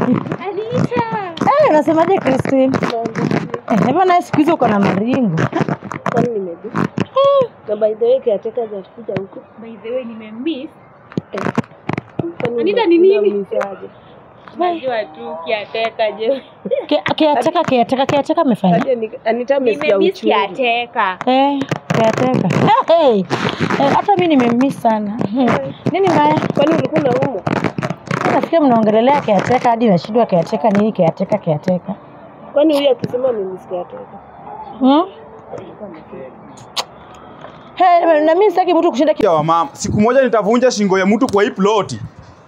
Anita. Unasemaje Christine? Hebu na siku hizo uko na maringo. Kwani nimedu? Na by the way kiateka hajakuja huko. By the way nimemiss. Anita ni nini? Unajua tu kiateka je. Kiateka amefanya. Anita amesikia uchungu. Kiateka. Kiateka. Hata mimi nimemiss sana. Nini mbaya? Kwani ulikuwa unaumwa? Nafikia mnaongelelea kiateka hadi nashindwa kiateka nini kiateka. Kwani huyu akisema mimi kiateka? Na mimi sitaki mtu kushinda wa mama. Siku moja nitavunja shingo ya mtu kwa hii ploti.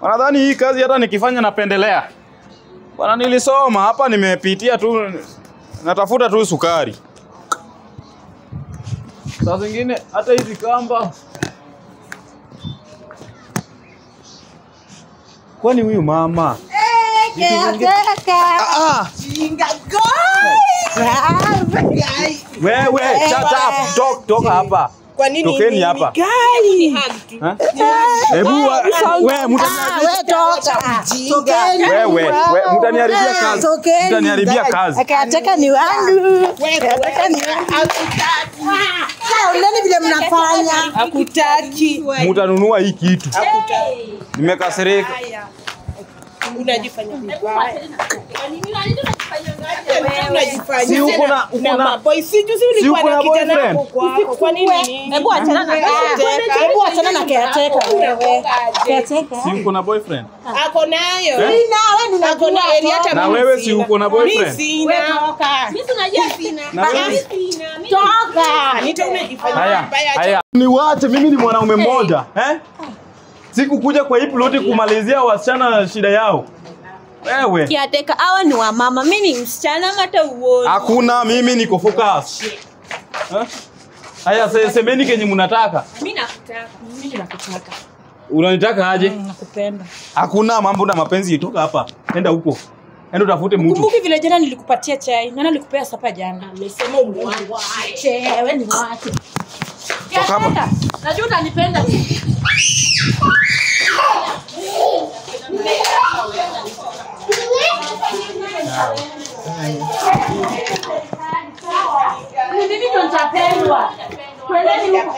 Wanadhani hii kazi hata nikifanya napendelea. Bwana nilisoma hapa nimepitia tu natafuta tu sukari. Saa zingine hata hizi kamba. Kwani huyu mama? Jinga goi. Wewe, toka hapa. Kwa nini? Tokeni hapa. Gai. Hebu wewe mtaniharibia kazi. Mtaniharibia kazi. Kiateka ni wangu. Kiateka ni wangu. Nani vile mnafanya? Hakutaki. Mtanunua hii kitu. Hakutaki. Nimekasirika. Unajifanya vibaya. Si uko na boy si juzi ulikuwa na kijana wako. Kwa nini? Hebu achana na kiateka. Kiateka. Si uko na boyfriend? Ako nayo. Wewe ndio Ako na hata na wewe si uko na boyfriend? Mimi sina. Mimi tunajua sina. Toka. Anita unajifanya vibaya. Haya. Niwache mimi ni mwanaume mmoja, Sikukuja kwa hii ploti kumalizia wasichana shida yao. Wewe. Kiateka hawa ni wa mama. Mimi ni msichana hata uone. Hakuna, mimi niko focus. Haya semeni kenye mnataka. Mimi nakutaka. Unanitaka aje? Nakupenda. Hakuna mambo na mapenzi itoka hapa. Nenda huko. Enda utafute mtu. Kumbuki vile jana nilikupatia chai. Nani alikupea sapa jana? Amesema umwache. Wewe ni mwache. Toka hapa. Najua unanipenda. Nini tunatapendwa? Kwendeni huko.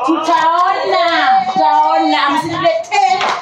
Tutaona. Msilete